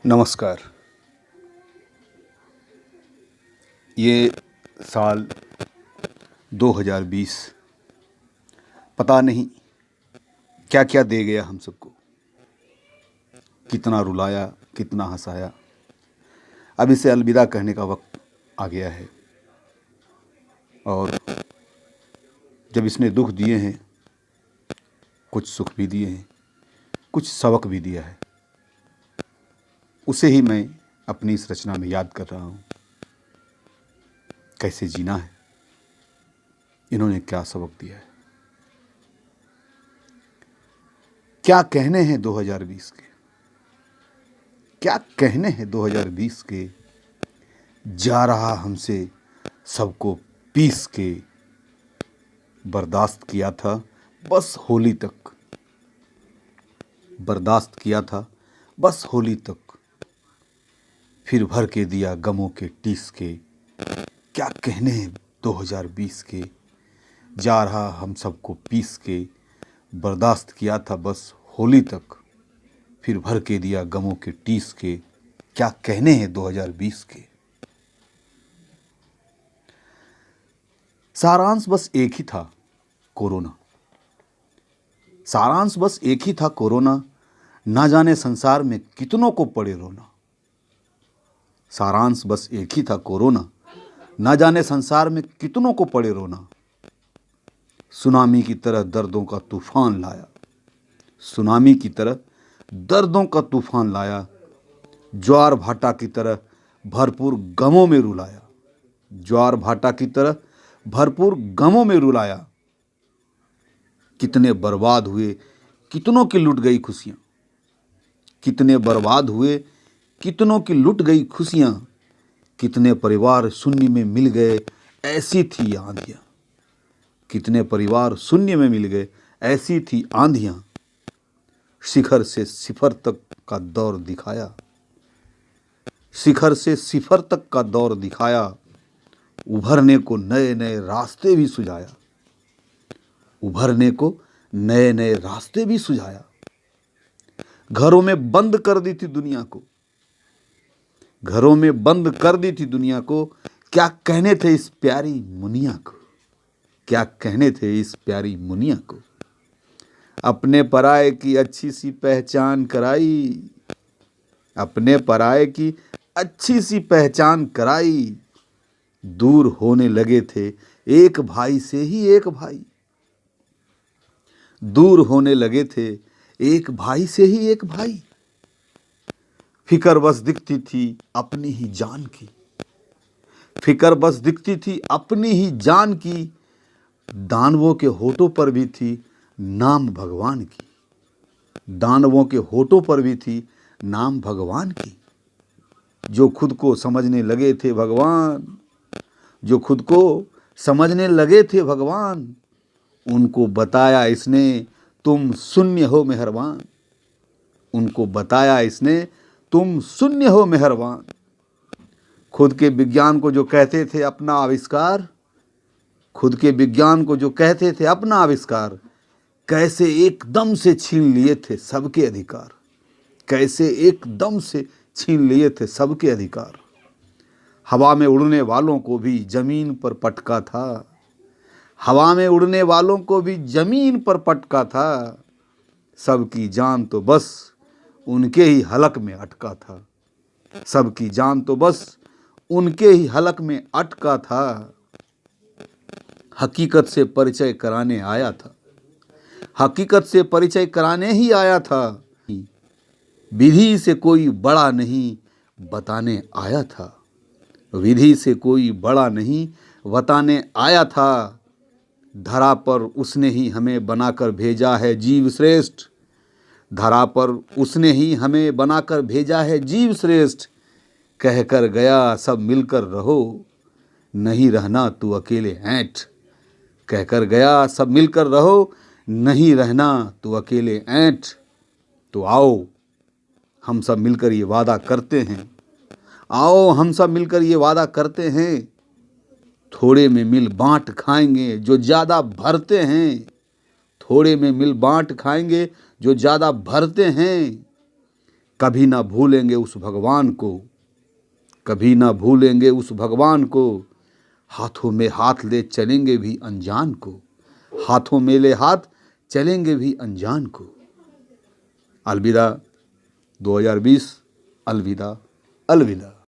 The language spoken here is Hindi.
नमस्कार। ये साल 2020 पता नहीं क्या क्या दे गया हम सबको। कितना रुलाया, कितना हंसाया। अब इसे अलविदा कहने का वक्त आ गया है। और जब इसने दुख दिए हैं, कुछ सुख भी दिए हैं, कुछ सबक भी दिया है, उसे ही मैं अपनी इस रचना में याद कर रहा हूँ। कैसे जीना है, इन्होंने क्या सबक दिया है। क्या कहने हैं 2020 के, क्या कहने हैं 2020 के। जा रहा हमसे सबको पीस के। बर्दाश्त किया था बस होली तक, बर्दाश्त किया था बस होली तक। फिर भर के दिया गमों के टीस के। क्या कहने हैं 2020 के। जा रहा हम सबको पीस के। बर्दाश्त किया था बस होली तक। फिर भर के दिया गमों के टीस के। क्या कहने हैं 2020 के। सारांश बस एक ही था, कोरोना। सारांश बस एक ही था, कोरोना। ना जाने संसार में कितनों को पड़े रोना। सारांश बस एक ही था, कोरोना। ना जाने संसार में कितनों को पड़े रोना। सुनामी की तरह दर्दों का तूफान लाया। सुनामी की तरह दर्दों का तूफान लाया। ज्वार भाटा की तरह भरपूर गमों में रुलाया। ज्वार भाटा की तरह भरपूर गमों में रुलाया। कितने बर्बाद हुए, कितनों की लुट गई खुशियां। कितने बर्बाद हुए, कितनों की लुट गई खुशियां। कितने परिवार शून्य में मिल गए, ऐसी थी आंधियां। कितने परिवार शून्य में मिल गए, ऐसी थी आंधियां। शिखर से सिफर तक का दौर दिखाया। शिखर से सिफर तक का दौर दिखाया। उभरने को नए नए रास्ते भी सुझाया। उभरने को नए नए रास्ते भी सुझाया। घरों में बंद कर दी थी दुनिया को। घरों में बंद कर दी थी दुनिया को। क्या कहने थे इस प्यारी मुनिया को। क्या कहने थे इस प्यारी मुनिया को। अपने पराये की अच्छी सी पहचान कराई। अपने पराये की अच्छी सी पहचान कराई। दूर होने लगे थे एक भाई से ही एक भाई। दूर होने लगे थे एक भाई से ही एक भाई। फिकर बस दिखती थी अपनी ही जान की। फिकर बस दिखती थी अपनी ही जान की। दानवों के होठों पर भी थी नाम भगवान की। दानवों के होठों पर भी थी नाम भगवान की। जो खुद को समझने लगे थे भगवान, जो खुद को समझने लगे थे भगवान, उनको बताया इसने तुम शून्य हो मेहरबान। उनको बताया इसने तुम शून्य हो मेहरबान। खुद के विज्ञान को जो कहते थे अपना आविष्कार, खुद के विज्ञान को जो कहते थे अपना आविष्कार, कैसे एकदम से छीन लिए थे सबके अधिकार। कैसे एकदम से छीन लिए थे सबके अधिकार। हवा में उड़ने वालों को भी जमीन पर पटका था। हवा में उड़ने वालों को भी जमीन पर पटका था। सबकी जान तो बस उनके ही हलक में अटका था। सबकी जान तो बस उनके ही हलक में अटका था। हकीकत से परिचय कराने आया था। हकीकत से परिचय कराने ही आया था। विधि से कोई बड़ा नहीं बताने आया था। विधि से कोई बड़ा नहीं बताने आया था। धरा पर उसने ही हमें बनाकर भेजा है जीव श्रेष्ठ। धरा पर उसने ही हमें बनाकर भेजा है जीव श्रेष्ठ। कहकर गया सब मिलकर रहो, नहीं रहना तू अकेले ऐंठ। कहकर गया सब मिलकर रहो, नहीं रहना तू अकेले ऐंठ। तो आओ हम सब मिलकर ये वादा करते हैं। आओ हम सब मिलकर ये वादा करते हैं। थोड़े में मिल बांट खाएंगे जो ज़्यादा भरते हैं। थोड़े में मिल बांट खाएंगे जो ज़्यादा भरते हैं। कभी ना भूलेंगे उस भगवान को, कभी ना भूलेंगे उस भगवान को, हाथों में हाथ ले चलेंगे भी अनजान को, हाथों में ले हाथ चलेंगे भी अनजान को। अलविदा 2020, अलविदा अलविदा।